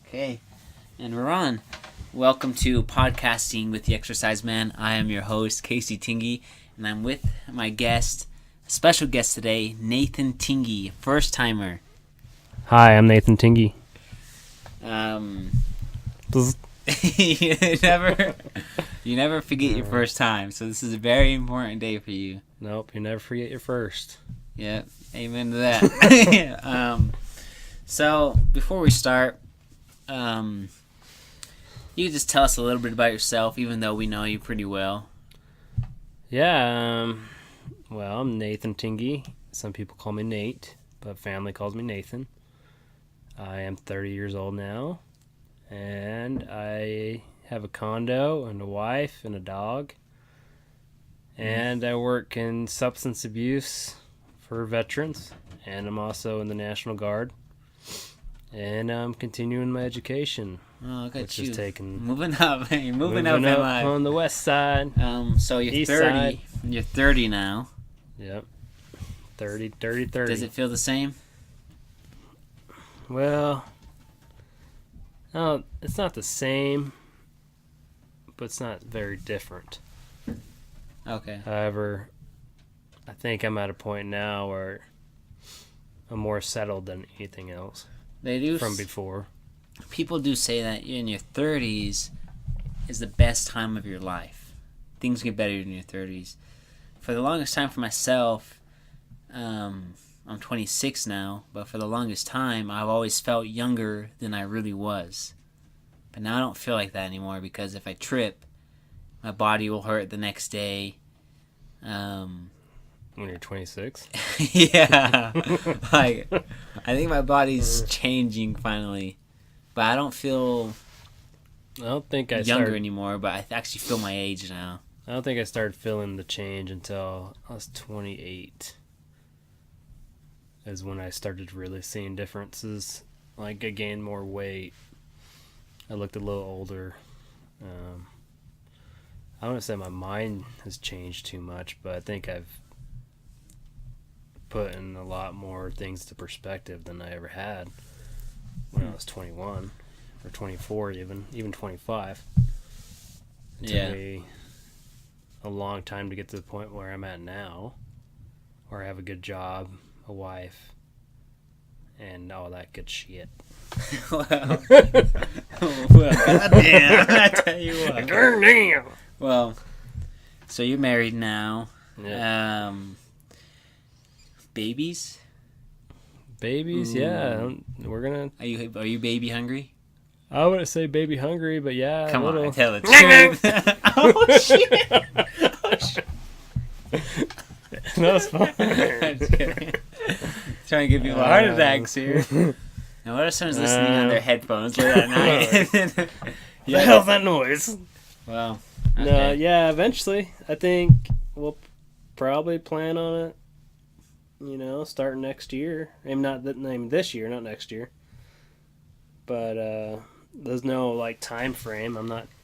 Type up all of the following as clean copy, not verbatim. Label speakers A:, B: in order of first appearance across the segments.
A: Okay, and we're on. Welcome to Podcasting with the Exercise Man. I am your host, Kacey Tingy, and I'm with my guest, a special guest today, Nathan Tingy, first timer.
B: Hi, I'm Nathan Tingy.
A: You never forget your first time, so this is a very important day for you.
B: Nope, you never forget your first.
A: Yep, amen to that. So before we start, you can just tell us a little bit about yourself, even though we know you pretty well.
B: Yeah, well, I'm Nathan Tingy. Some people call me Nate, but family calls me Nathan. I am 30 years old now, and I have a condo and a wife and a dog. And I work in substance abuse for veterans, and I'm also in the National Guard. And I'm continuing my education.
A: Oh, look at
B: which
A: you.
B: Is taking
A: moving up. You're moving up in life.
B: On the west side.
A: So you're
B: East
A: 30.
B: side.
A: You're 30 now.
B: Yep. 30.
A: Does it feel the same?
B: Well, no, it's not the same, but it's not very different.
A: Okay.
B: However, I think I'm at a point now where I'm more settled than anything else.
A: They do.
B: From before.
A: People do say that in your 30s is the best time of your life. Things get better in your 30s. For the longest time for myself, I'm 26 now, but for the longest time, I've always felt younger than I really was. But now I don't feel like that anymore because if I trip, my body will hurt the next day.
B: When you're 26?
A: Yeah. Like, I think my body's changing finally. But I don't feel younger anymore, but I actually feel my age now.
B: I don't think I started feeling the change until I was 28. Is when I started really seeing differences. Like, I gained more weight. I looked a little older. I wouldn't say my mind has changed too much, but I think I've put in a lot more things to perspective than I ever had when I was 21 or 24 even 25. It took me a long time to get to the point where I'm at now, where I have a good job, a wife, and all that good shit.
A: Well, goddamn, I tell you what.
B: Goddamn.
A: Well, so you're married now.
B: Yeah.
A: Babies?
B: Babies,
A: Ooh.
B: yeah. We're gonna.
A: Are you baby hungry?
B: I wouldn't say baby hungry, but yeah.
A: Come
B: a little.
A: on, tell the truth. Oh shit! Oh shit!
B: That was fun.
A: I'm just kidding. Trying to give people heart attacks here. Now, what if someone's listening on their headphones late at night?
B: The hell's that noise?
A: Well,
B: okay. No, yeah. Eventually, I think we'll probably plan on it. Starting next year. Maybe this year, not next year. But there's no time frame.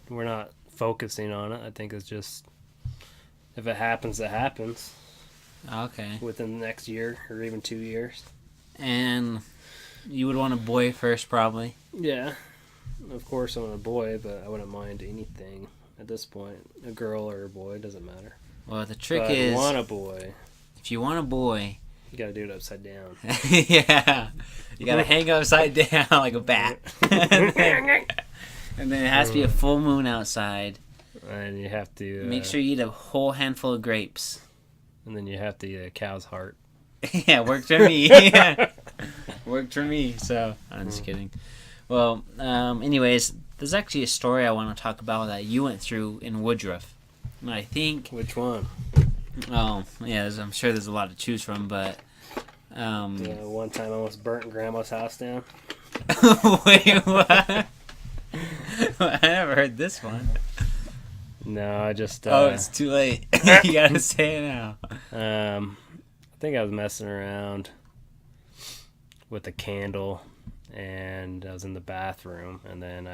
B: We're not focusing on it. I think it's just if it happens, it happens.
A: Okay.
B: Within the next year or even 2 years.
A: And you would want a boy first, probably.
B: Yeah. Of course, I want a boy, but I wouldn't mind anything at this point. A girl or a boy, doesn't matter.
A: Well, the trick is,
B: I want a boy.
A: If you want a boy,
B: you gotta do it upside down.
A: Yeah. You gotta hang upside down like a bat. And then it has to be a full moon outside.
B: And you have to...
A: make sure you eat a whole handful of grapes.
B: And then you have to eat a cow's heart.
A: Yeah, worked for me. Yeah. Worked for me, so... I'm just kidding. Well, anyways, there's actually a story I want to talk about that you went through in Woodruff. And I think...
B: Which one?
A: Oh, yeah, I'm sure there's a lot to choose from, but...
B: one time I almost burnt Grandma's house down.
A: Wait, what? I never heard this one.
B: No, I just...
A: oh, it's too late. You gotta say it now.
B: I think I was messing around with a candle, and I was in the bathroom, and then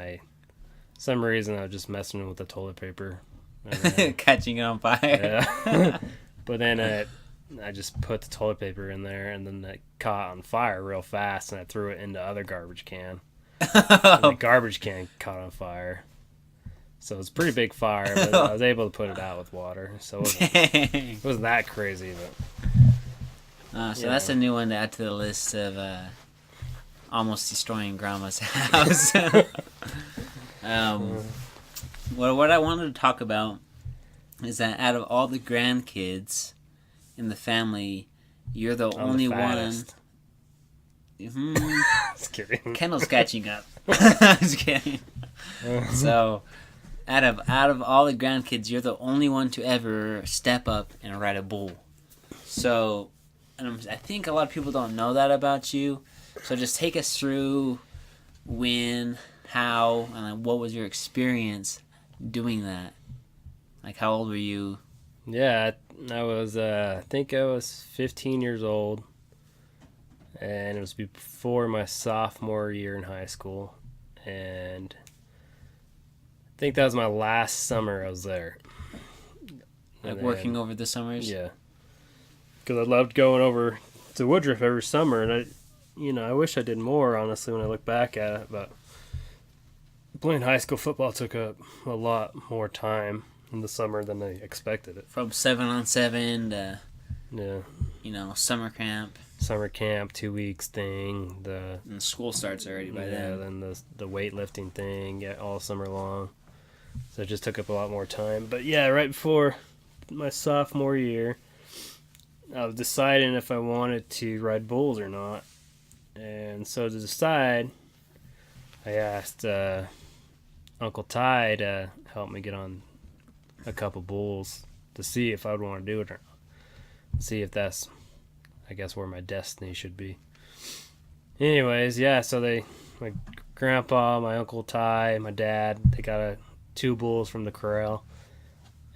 B: some reason I was just messing with the toilet paper.
A: Catching it on fire.
B: Yeah. But then I just put the toilet paper in there, and then it caught on fire real fast, and I threw it into the other garbage can. and the garbage can caught on fire. So it was a pretty big fire, but I was able to put it out with water. So it wasn't that crazy. But
A: so that's a new one to add to the list of almost destroying Grandma's house. Well, what I wanted to talk about is that out of all the grandkids in the family, you're the only one.
B: Just kidding.
A: Kendall's catching up. Just kidding. So, out of all the grandkids, you're the only one to ever step up and ride a bull. So, I think a lot of people don't know that about you. So, just take us through when, how, and what was your experience doing that? Like, how old were you?
B: Yeah, I was. I think I was 15 years old. And it was before my sophomore year in high school. And I think that was my last summer I was there.
A: Like working over the summers?
B: Yeah. Because I loved going over to Woodruff every summer. And I wish I did more, honestly, when I look back at it. But playing high school football took up a lot more time in the summer than I expected it.
A: From 7-on-7 to, summer camp.
B: Summer camp, 2 weeks thing,
A: and school starts already by then.
B: Then the weightlifting thing, all summer long. So it just took up a lot more time. But yeah, right before my sophomore year, I was deciding if I wanted to ride bulls or not. And so to decide, I asked Uncle Ty to help me get on a couple bulls to see if I would want to do it or not. See if that's, I guess, where my destiny should be. Anyways, yeah, so my grandpa, my Uncle Ty, my dad, they got 2 bulls from the corral.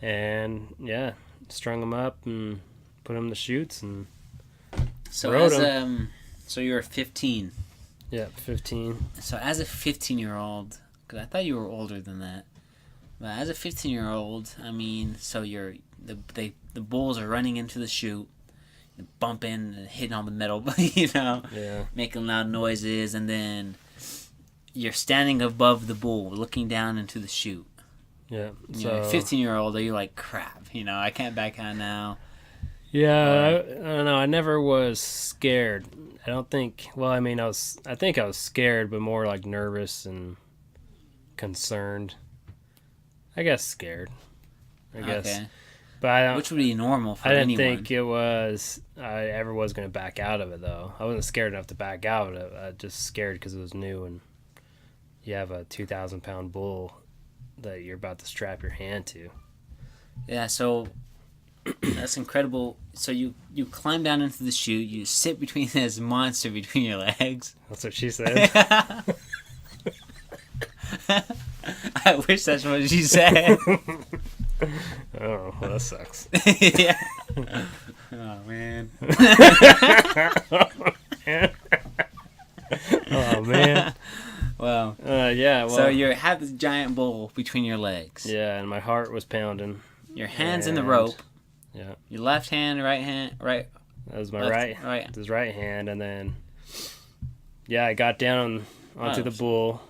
B: And, yeah, strung them up and put them in the chutes and rode them.
A: So you were 15.
B: Yeah, 15.
A: So as a 15-year-old, because I thought you were older than that, but as a 15-year-old, I mean, so the bulls are running into the chute, bumping and hitting on the metal, making loud noises, and then you're standing above the bull, looking down into the chute.
B: Yeah.
A: So, you're a 15-year-old, are you like, crap, I can't back out now?
B: Yeah, I don't know. I never was scared. I don't think. Well, I mean, I think I was scared, but more like nervous and concerned. I guess scared. I guess.
A: Okay.
B: But
A: which would be normal for
B: anyone. I
A: anyone.
B: didn't think I ever was going to back out of it, though. I wasn't scared enough to back out of it. I was just scared because it was new, and you have a 2,000-pound bull that you're about to strap your hand to.
A: Yeah. So. That's incredible. So you climb down into the chute, you sit between this monster between your legs.
B: That's what she said.
A: I wish that's what she said.
B: Oh, well, that sucks.
A: Yeah. Oh, man.
B: Oh, man.
A: Well.
B: Yeah, well.
A: So you have this giant bull between your legs.
B: Yeah, and my heart was pounding.
A: Your hand's in the rope.
B: Yeah.
A: Your left hand, right hand, right.
B: That was my right. His right hand, and then, yeah, I got down onto the bull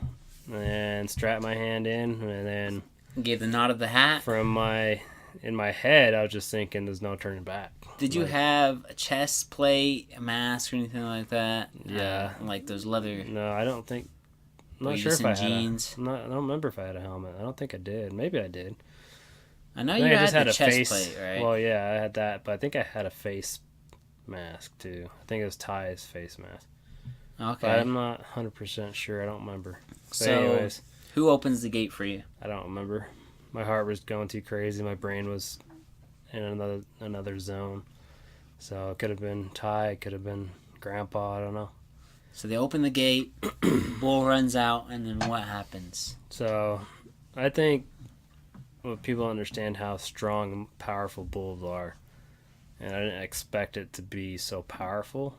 B: and strapped my hand in, and then
A: gave the nod of the hat.
B: In my head, I was just thinking, there's no turning back.
A: Did you have a chest plate, a mask, or anything like that?
B: Yeah.
A: Like those leather.
B: No, I don't think. I'm not sure if I jeans? I don't remember if I had a helmet. I don't think I did. Maybe I did.
A: I know you had the chest plate, right?
B: Well, yeah, I had that, but I think I had a face mask, too. I think it was Ty's face mask.
A: Okay.
B: But I'm not 100% sure. I don't remember.
A: So, anyways, who opens the gate for you?
B: I don't remember. My heart was going too crazy. My brain was in another zone. So it could have been Ty. It could have been Grandpa. I don't know.
A: So they open the gate, bull runs out, and then what happens?
B: So I think people understand how strong and powerful bulls are. And I didn't expect it to be so powerful.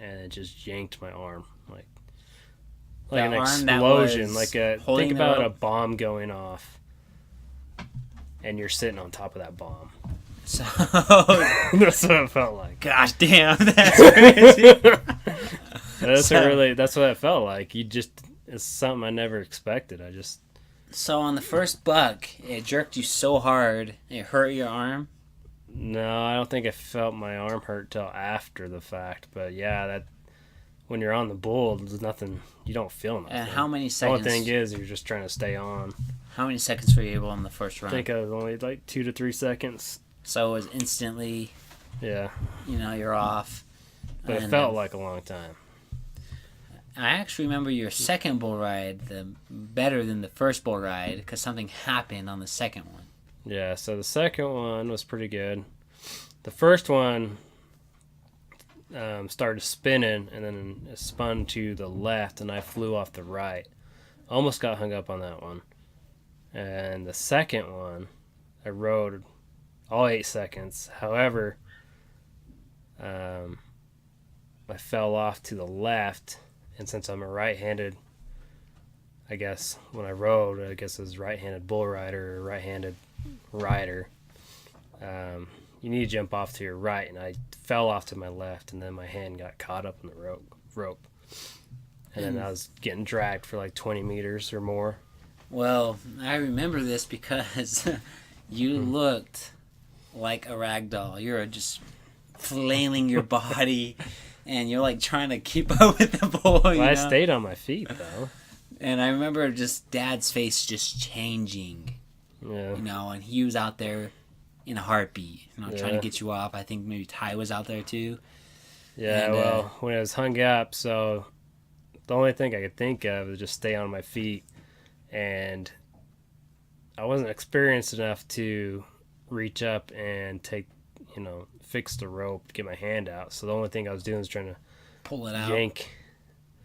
B: And it just yanked my arm. Like an explosion. Think about a bomb going off. And you're sitting on top of that bomb.
A: So
B: that's what it felt like.
A: Gosh damn, that's crazy.
B: That's what it felt like. it's something I never expected.
A: So on the first buck, it jerked you so hard, it hurt your arm?
B: No, I don't think I felt my arm hurt till after the fact. But yeah, that when you're on the bull, there's nothing. You don't feel nothing.
A: And how many
B: The
A: seconds?
B: only thing is, you're just trying to stay on.
A: How many seconds were you able on the first
B: I
A: run?
B: think I was only like 2 to 3 seconds.
A: So it was instantly,
B: Yeah,
A: you're off.
B: but it
A: And
B: felt like a long time.
A: I actually remember your second bull ride better than the first bull ride because something happened on the second one.
B: Yeah, so the second one was pretty good. The first one started spinning, and then it spun to the left, and I flew off the right. Almost got hung up on that one. And the second one, I rode all 8 seconds. However, I fell off to the left, and since I'm a right-handed, I guess when I rode, I guess it was right-handed bull rider or right-handed rider, you need to jump off to your right, and I fell off to my left, and then my hand got caught up in the rope. And then I was getting dragged for like 20 meters or more.
A: Well, I remember this because you looked like a rag doll. You're just flailing your body, and you're like trying to keep up with the bull.
B: Well, I stayed on my feet, though.
A: And I remember just Dad's face just changing,
B: Yeah.
A: and he was out there in a heartbeat, trying to
B: Yeah.
A: get you off. I think maybe Ty was out there too.
B: Yeah,
A: And,
B: well, when I was hung up, so the only thing I could think of was just stay on my feet. And I wasn't experienced enough to reach up and fix the rope to get my hand out. So the only thing I was doing was trying to
A: Pull it out,
B: yank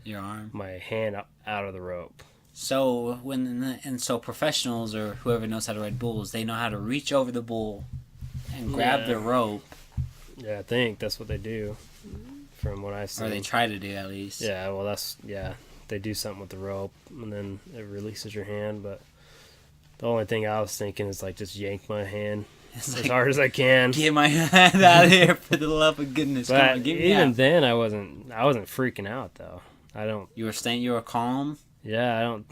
A: your arm.
B: my hand out of the rope.
A: So so professionals or whoever knows how to ride bulls, they know how to reach over the bull and grab
B: Yeah.
A: the rope,
B: Yeah, I think that's what they do from what I've
A: or
B: seen.
A: they try to do at least.
B: Yeah, well, they do something with the rope, and then it releases your hand, but the only thing I was thinking is, like, just yank my hand
A: It's
B: as
A: like,
B: hard as I can.
A: get my hand out of here for the love of goodness! Come
B: But
A: on, get me
B: even
A: out.
B: then, I wasn't freaking out, though.
A: You were calm.
B: For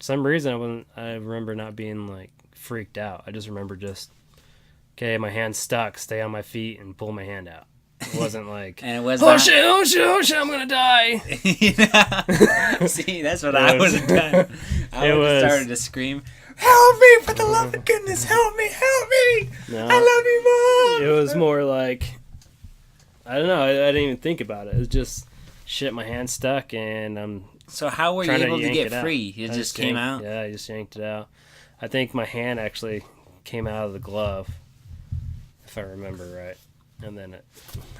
B: some reason, I remember not being, like, freaked out. I just remember okay, my hand's stuck, stay on my feet, and pull my hand out. It wasn't like,
A: And it was
B: oh shit, I'm gonna die.
A: See, that's what I would have done. I would have started to scream, "Help me! For the love of goodness, help me! Help me!
B: No,
A: I love you, Mom!"
B: it was more like, I don't know, I didn't even think about it. It was just, shit, my hand's stuck, and I'm
A: So how were you
B: trying
A: able to
B: yank
A: get
B: it out.
A: free? It
B: I
A: just came out?
B: Yeah, I just yanked it out. I think my hand actually came out of the glove, if I remember right. And then it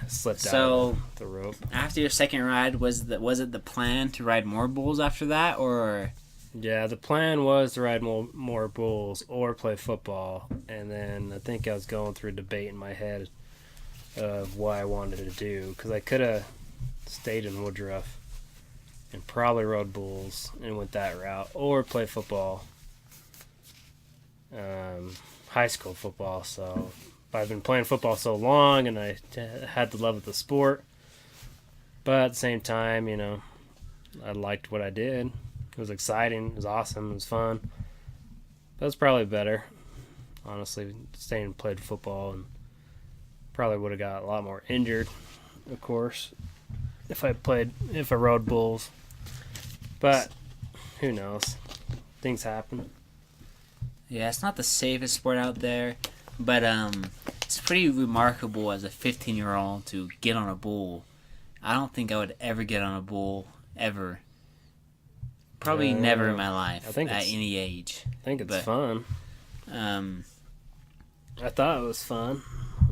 B: slipped out of the rope.
A: After your second ride, was it the plan to ride more bulls after that, or?
B: Yeah, the plan was to ride more bulls or play football. And then I think I was going through a debate in my head of what I wanted to do. Because I could have stayed in Woodruff and probably rode bulls and went that route. Or play football. High school football, so I've been playing football so long, and I had the love of the sport. But at the same time, I liked what I did. It was exciting. It was awesome. It was fun. But it's probably better, honestly, staying and played football, and probably would have got a lot more injured, of course, if I rode bulls. But who knows? Things happen.
A: Yeah, it's not the safest sport out there, but it's pretty remarkable as a 15-year-old to get on a bull. I don't think I would ever get on a bull, ever. Probably never in my life,
B: I think
A: at any age.
B: I think it's fun. I thought it was fun.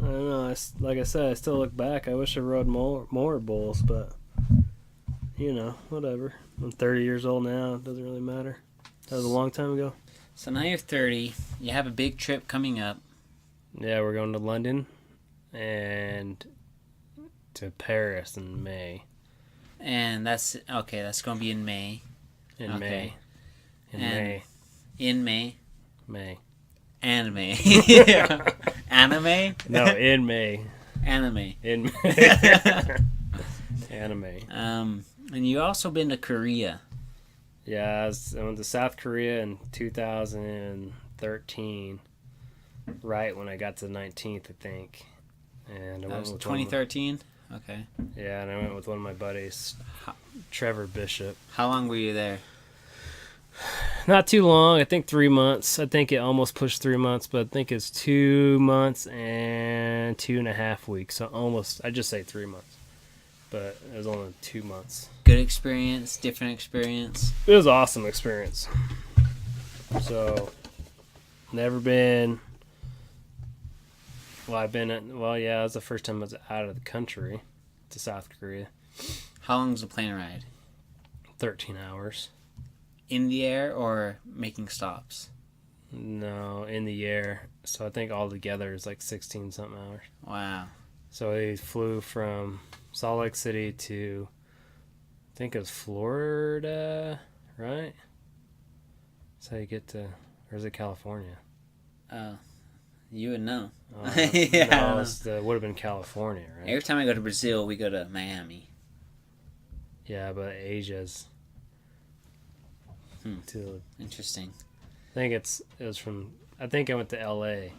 B: I don't know. Like I said, I still look back. I wish I rode more bulls, but whatever. I'm 30 years old now. It doesn't really matter. That was a long time ago.
A: So now you're 30. You have a big trip coming up.
B: Yeah, we're going to London and to Paris in May.
A: And that's going to be in May.
B: In May.
A: In May.
B: May.
A: Anime. Yeah. Anime?
B: No, in May.
A: Anime.
B: In May. Anime.
A: And you also been to Korea.
B: Yeah, I went to South Korea in 2013, right when I got to the 19th, I think. And I
A: That
B: went
A: was
B: with
A: 2013? Okay.
B: yeah, and I went with one of my buddies,
A: How,
B: Trevor Bishop.
A: how long were you there?
B: Not too long. I think 3 months. I think it almost pushed 3 months, but I think it's 2 months and 2.5 weeks. So almost, I just say 3 months, but it was only 2 months.
A: Good experience, different experience.
B: It was an awesome experience. So, never been. Well, yeah, it was the first time I was out of the country to South Korea.
A: How long was the plane ride?
B: 13 hours.
A: In the air or making stops?
B: No, in the air. So I think altogether it's like 16 something hours.
A: Wow.
B: So we flew from Salt Lake City to, I think it was Florida, right? That's how you get to, or is it California?
A: You would know.
B: Yeah. No, it would have been California, right?
A: Every time I go to Brazil, we go to Miami.
B: Yeah, but Asia's.
A: Interesting.
B: I think I think I went to LA,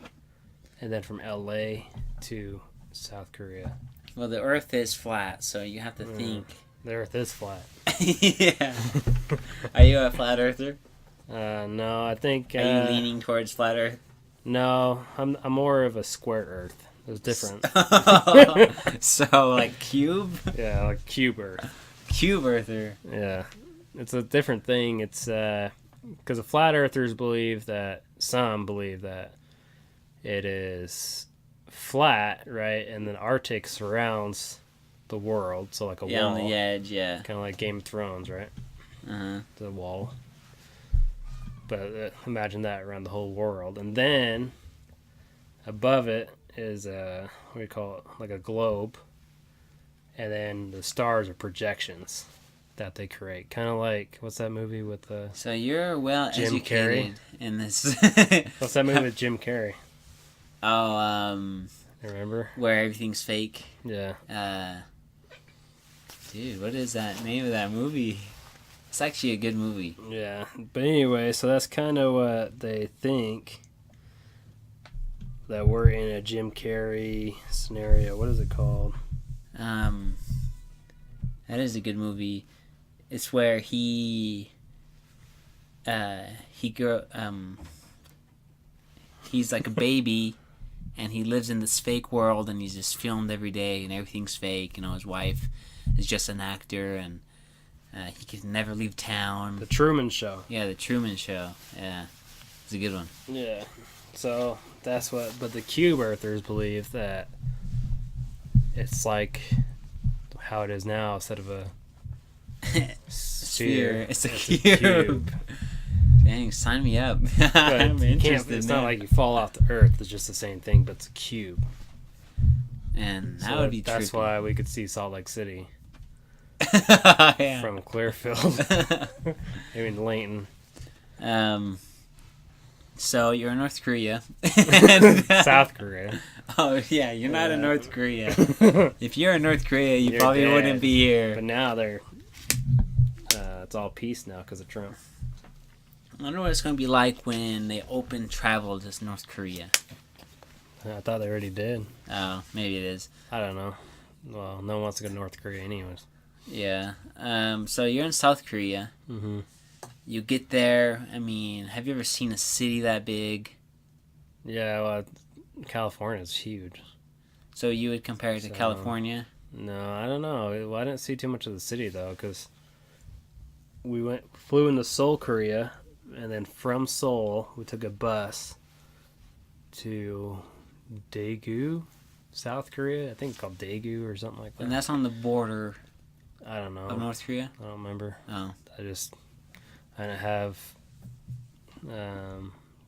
B: and then from LA to South Korea.
A: Well, the Earth is flat, so you have to think.
B: The Earth is flat.
A: Yeah. Are you a flat earther?
B: No, I think.
A: Are you leaning towards flat Earth?
B: No, I'm more of a square Earth. It's different.
A: So, like cube?
B: Yeah, like cube Earth.
A: Cube earther.
B: Yeah, it's a different thing. It's because the flat earthers some believe that it is flat, right? And then Arctic surrounds the world, so like a wall.
A: Yeah, on the edge, yeah.
B: Kind of like Game of Thrones, right?
A: Uh-huh.
B: The wall. But imagine that around the whole world. And then above it is what do you call it? Like a globe. And then the stars are projections that they create. Kind of like, what's that movie with
A: So you're well
B: Jim
A: educated
B: Carrey?
A: in this.
B: What's that movie with Jim Carrey?
A: Oh,
B: You remember?
A: where everything's fake.
B: Yeah.
A: Dude, what is that name of that movie? It's actually a good movie.
B: Yeah. But anyway, so that's kind of what they think. That we're in a Jim Carrey scenario. What is it called?
A: That is a good movie. It's where he's like a baby, and he lives in this fake world, and he's just filmed every day, and everything's fake. You know, his wife is just an actor, and he can never leave town.
B: The Truman Show.
A: Yeah, the Truman Show. Yeah, it's a good one.
B: Yeah. So that's but the cube earthers believe that it's like how it is now instead of a sphere.
A: It's a cube. Dang, sign me up. I'm interested.
B: It's not like you fall off the earth. It's just the same thing, but it's a cube.
A: And that
B: So
A: would be
B: that's
A: trippy.
B: why we could see Salt Lake City
A: Yeah.
B: from Clearfield. I mean Layton.
A: So you're in North Korea.
B: South Korea.
A: Oh yeah, you're not in North Korea. If you're in North Korea, you
B: You're
A: probably
B: dead.
A: wouldn't be here.
B: But now it's all peace now because of Trump.
A: I wonder what it's going to be like when they open travel to North Korea.
B: I thought they already did.
A: Oh, maybe it is.
B: I don't know. Well, no one wants to go to North Korea anyways.
A: Yeah. So you're in South Korea.
B: Mm-hmm.
A: You get there. I mean, have you ever seen a city that big?
B: Yeah, well, California is huge.
A: So you would compare it to
B: So-
A: California?
B: No, I don't know. Well, I didn't see too much of the city though, because we flew into Seoul, Korea, and then from Seoul we took a bus to Daegu, South Korea. I think it's called Daegu or something like that.
A: And that's on the border
B: I don't know.
A: of North Korea?
B: I don't remember.
A: Oh.
B: I didn't have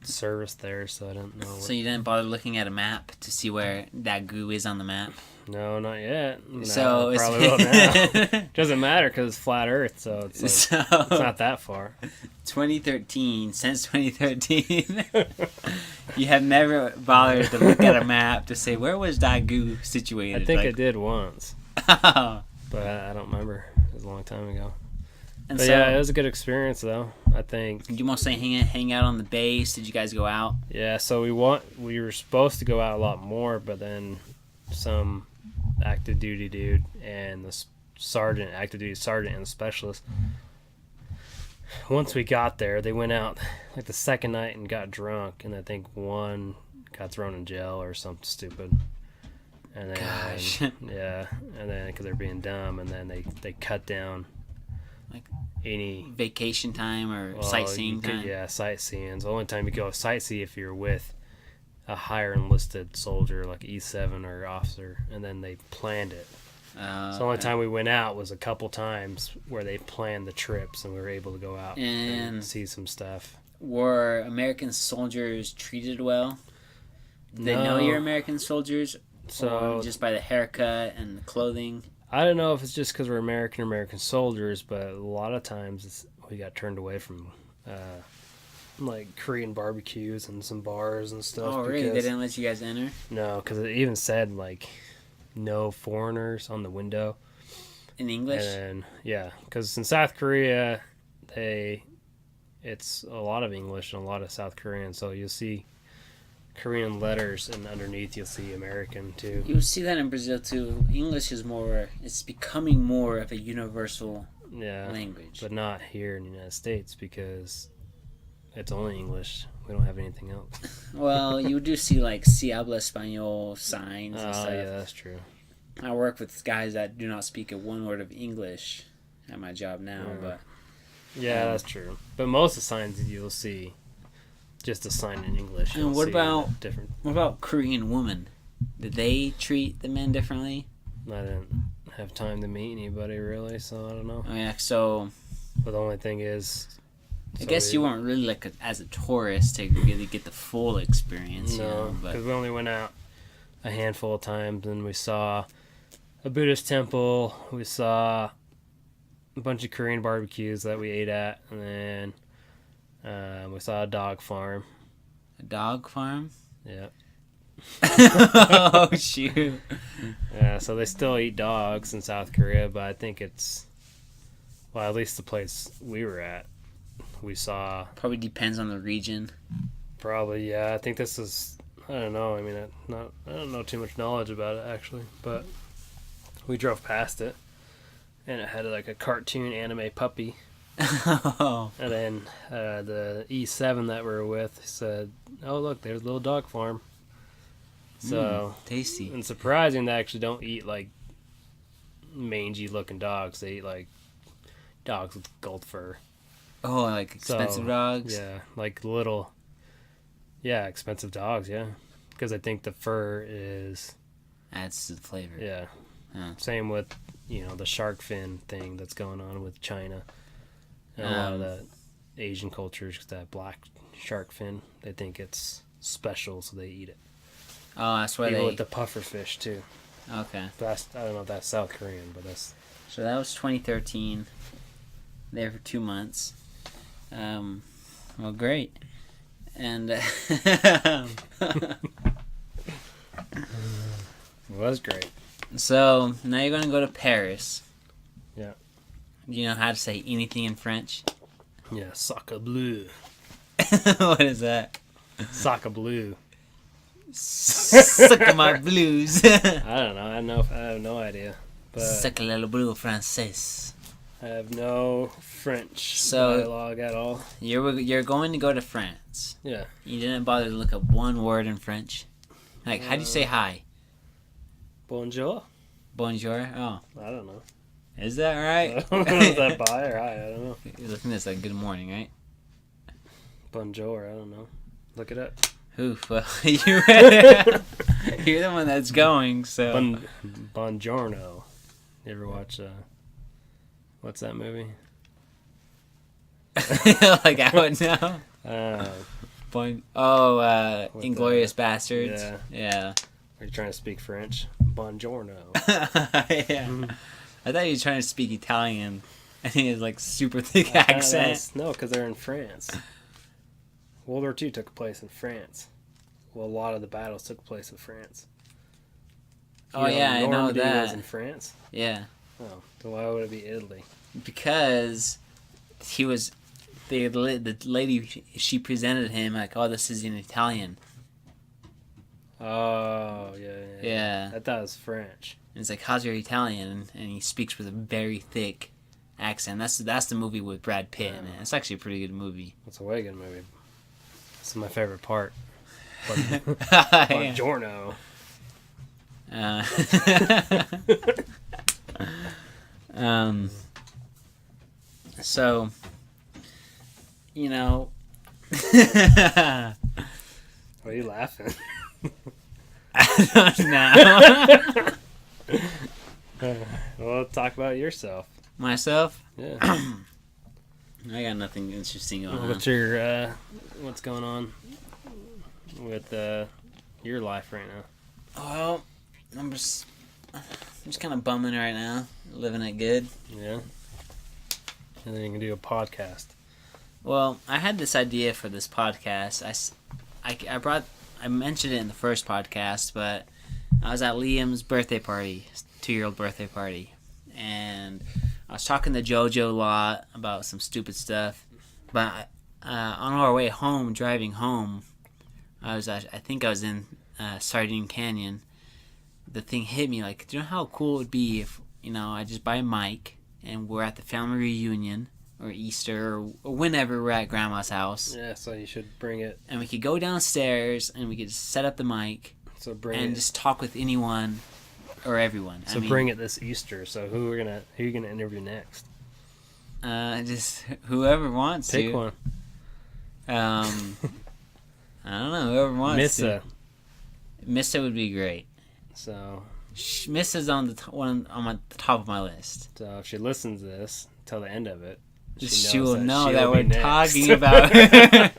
B: service there, so I didn't know.
A: So you didn't bother looking at a map to see where Daegu is on the map?
B: No, not yet. No,
A: So
B: I probably will now. Doesn't matter because it's flat Earth, so it's like, it's not that far.
A: 2013, since 2013, you have never bothered to look at a map to say, where was Daegu situated?
B: I think I
A: Like,
B: did once,
A: oh.
B: but I don't remember. It was a long time ago.
A: And
B: But
A: so,
B: yeah, it was a good experience though. I think.
A: did you mostly hang out on the base? Did you guys go out?
B: Yeah, so we were supposed to go out a lot more, but then some active duty dude and the active duty sergeant and the specialist. Once we got there, they went out like the second night and got drunk, and I think one got thrown in jail or something stupid. And then,
A: Gosh.
B: yeah, and then because they're being dumb, and then they cut down
A: Like
B: any
A: vacation time or
B: well,
A: sightseeing time?
B: Yeah, sightseeing. The only time you go sightsee if you're with a higher enlisted soldier like E7 or officer, and then they planned it. So the only time we went out was a couple times where they planned the trips, and we were able to go out and see some stuff.
A: Were American soldiers treated well? Did they know you're American soldiers?
B: So
A: or just by the haircut and the clothing?
B: I don't know if it's just because we're American soldiers, but a lot of times we got turned away from like Korean barbecues and some bars and stuff.
A: Oh, really? They didn't let you guys enter?
B: No, because it even said like no foreigners on the window.
A: In English?
B: And yeah, because in South Korea, it's a lot of English and a lot of South Korean, so you'll see Korean letters, and underneath you'll see American too.
A: You see that in Brazil too. English is it's becoming more of a universal language.
B: But not here in the United States because it's only English. We don't have anything else.
A: Well, you do see like "Si habla español" signs and stuff.
B: Oh, yeah, that's true.
A: I work with guys that do not speak a one word of English at my job now, but
B: yeah, that's true. But most of the signs you'll see just a sign in English.
A: And what about Korean women? Did they treat the men differently?
B: I didn't have time to meet anybody really, so I don't know.
A: Oh yeah, so
B: But the only thing is,
A: I guess you weren't really like as a tourist to really get the full experience.
B: No, because we only went out a handful of times, and we saw a Buddhist temple. We saw a bunch of Korean barbecues that we ate at, and then we saw a dog farm.
A: A dog farm?
B: Yeah.
A: Oh shoot!
B: Yeah, so they still eat dogs in South Korea, but I think at least the place we were at, we saw.
A: Probably depends on the region.
B: Probably, yeah. I think this is. I don't know. I mean, I don't know too much knowledge about it actually, but we drove past it, and it had like a cartoon anime puppy.
A: Oh.
B: And then the E7 that we were with said, "Oh look, there's a little dog farm." So
A: tasty.
B: And surprising, they actually don't eat like mangy looking dogs. They eat like dogs with gold fur.
A: Oh, like expensive dogs?
B: Yeah, like little. Yeah, expensive dogs. Yeah, because I think the fur
A: adds to the flavor.
B: Yeah.
A: Huh.
B: Same with the shark fin thing that's going on with China. And a lot of the Asian cultures, that black shark fin, they think it's special, so they eat it.
A: Oh, that's why
B: Even with the puffer fish too.
A: Okay.
B: I don't know if that's South Korean, but that's.
A: So that was 2013. There for 2 months. Well, great. And
B: It was great.
A: So now you're going to go to Paris.
B: Yeah.
A: Do you know how to say anything in French?
B: Yeah, sacre bleu.
A: What is that?
B: Sacre bleu.
A: Suck my blues.
B: I don't know. I have no idea. But
A: Suck le bleu français.
B: I have no French
A: So-
B: dialogue at all.
A: You're going to go to France.
B: Yeah.
A: You didn't bother to look up one word in French. Like, how do you say hi?
B: Bonjour.
A: Bonjour. Oh,
B: I don't know.
A: is that right?
B: I don't know if that bye or hi. I don't know.
A: You're looking at this like good morning, right?
B: Bonjour. I don't know. Look it up.
A: Oof. Well, you're the one that's going. So.
B: Buongiorno. You ever watch what's that movie?
A: Like I would know. Inglorious Bastards. Yeah.
B: Are you trying to speak French? Buongiorno.
A: Yeah. I thought you were trying to speak Italian. I think it's like super thick accent.
B: No, because they're in France. World War II took place in France. Well, a lot of the battles took place in France.
A: Oh yeah, I know
B: Normandy
A: that.
B: was in France.
A: Yeah.
B: Oh, then why would it be Italy?
A: Because he was the lady. She presented him like, "Oh, this is in Italian."
B: Oh, yeah. I thought it was French.
A: And it's like, "How's your Italian?" And he speaks with a very thick accent. That's the movie with Brad Pitt in it. It's actually a pretty good movie.
B: It's a way good movie. This is my favorite part. Buongiorno.
A: So, you know.
B: Why are you laughing?
A: I don't know.
B: Well, talk about yourself.
A: Myself?
B: Yeah.
A: I got nothing interesting going on.
B: What's going on with your life right now?
A: Well, I'm just kind of bumming right now, living it good.
B: Yeah. And then you can do a podcast.
A: Well, I had this idea for this podcast. I mentioned it in the first podcast, but I was at Liam's birthday party, 2-year-old birthday party, and I was talking to JoJo a lot about some stupid stuff. But on our way home, driving home, I think I was in Sardine Canyon. The thing hit me like, do you know how cool it would be if I just buy a mic and we're at the family reunion or Easter or whenever we're at Grandma's house.
B: Yeah, so you should bring it.
A: And we could go downstairs and we could just set up the mic just talk with anyone or everyone.
B: So bring it this Easter. So who are you gonna interview next?
A: Just whoever wants to.
B: Pick one.
A: I don't know. Whoever wants
B: Missa.
A: to. Missa would be great.
B: So
A: Missa's on the top of my list.
B: So if she listens to this till the end of it,
A: she will know that we're talking about her.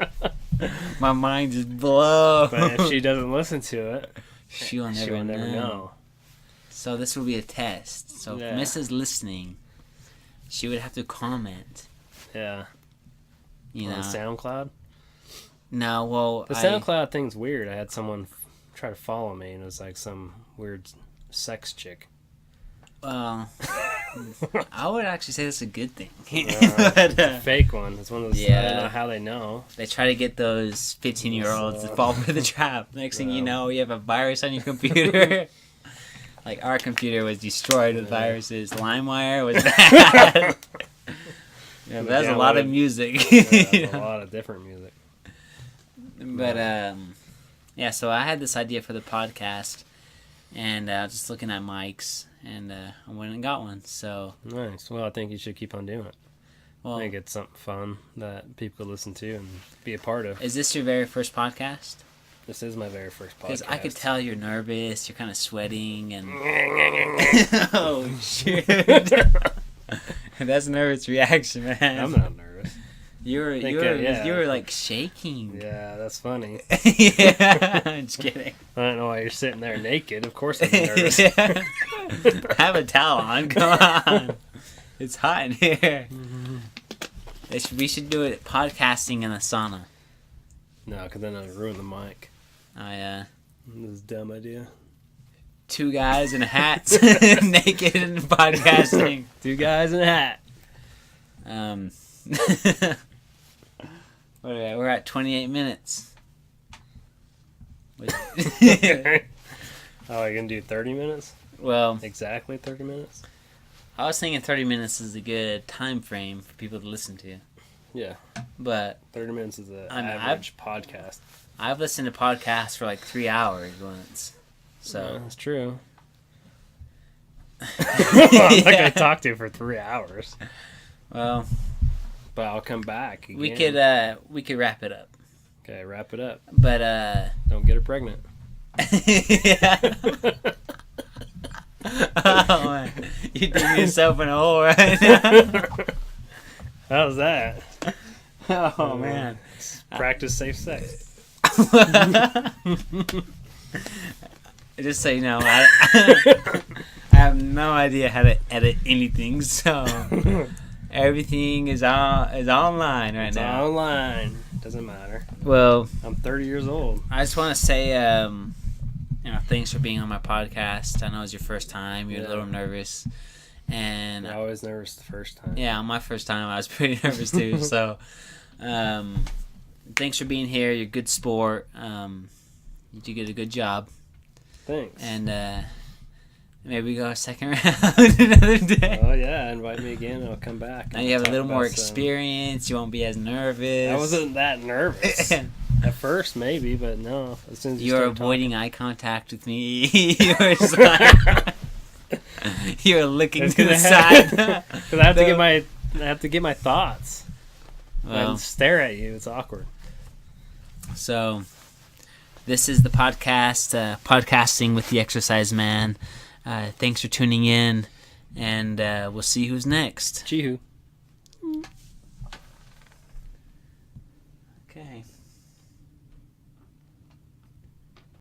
A: My mind just blows.
B: But if she doesn't listen to it,
A: she'll never know. So this will be a test. So if Missa's listening, she would have to comment.
B: Yeah.
A: On
B: SoundCloud?
A: No, well...
B: The SoundCloud thing's weird. I had someone try to follow me, and it was like some weird sex chick.
A: Well, I would actually say that's a good thing.
B: But, a fake one. It's one of those... I don't know how they know.
A: They try to get those 15-year-olds to fall for the trap. Next thing you know, you have a virus on your computer. Like, our computer was destroyed with viruses. LimeWire was bad. That's a lot of music.
B: That's a lot of different music.
A: But, so I had this idea for the podcast, and I was just looking at mics, and I went and got one, so...
B: Nice. Well, I think you should keep on doing it.
A: Well,
B: make it something fun that people could listen to and be a part of.
A: Is this your very first podcast?
B: This is my very first podcast.
A: Because I could tell you're nervous, you're kind of sweating, and... Oh, shit. That's a nervous reaction, man.
B: I'm not nervous.
A: You were like shaking.
B: Yeah, that's funny.
A: Yeah, I'm just kidding.
B: I don't know why you're sitting there naked. Of course I'm nervous.
A: Have a towel on. Come on. It's hot in here. Mm-hmm. We should do it podcasting in a sauna.
B: No, because then I'll ruin the mic.
A: Oh, yeah.
B: This is a dumb idea.
A: 2 guys in hats, naked and podcasting.
B: 2 guys in a hat.
A: We're at 28 minutes.
B: Oh, you're going to do 30 minutes?
A: Well...
B: Exactly 30 minutes?
A: I was thinking 30 minutes is a good time frame for people to listen to.
B: Yeah.
A: But...
B: 30 minutes is an average podcast.
A: I've listened to podcasts for like 3 hours once. So...
B: Yeah, that's true. I'm not going to talk to you for 3 hours.
A: Well...
B: But I'll come back again.
A: We could wrap it up.
B: Okay, wrap it up.
A: But
B: don't get her pregnant.
A: Yeah. Oh man, you dig yourself in a hole right now.
B: How's that?
A: Oh man,
B: practice safe sex.
A: Just so you know, I have no idea how to edit anything, so. Everything is online right now.
B: It's online. Doesn't matter.
A: Well,
B: I'm 30 years old.
A: I just want to say, thanks for being on my podcast. I know it's your first time. You're a little nervous. And
B: I was nervous the first time.
A: yeah, on my first time, I was pretty nervous too. So, thanks for being here. You're a good sport. You did a good job.
B: Thanks.
A: And maybe we go a second round another day.
B: Oh yeah, invite me again. I'll come back.
A: Now you have a little more experience. You won't be as nervous.
B: I wasn't that nervous at first, maybe, but no. As soon as
A: you're avoiding eye contact with me. You're just like, you're looking to the side.
B: Because I have to get my thoughts.
A: Well,
B: I stare at you. It's awkward.
A: So, this is the podcast, podcasting with the Exercise Man. Thanks for tuning in, and we'll see who's next.
B: Chee-hoo.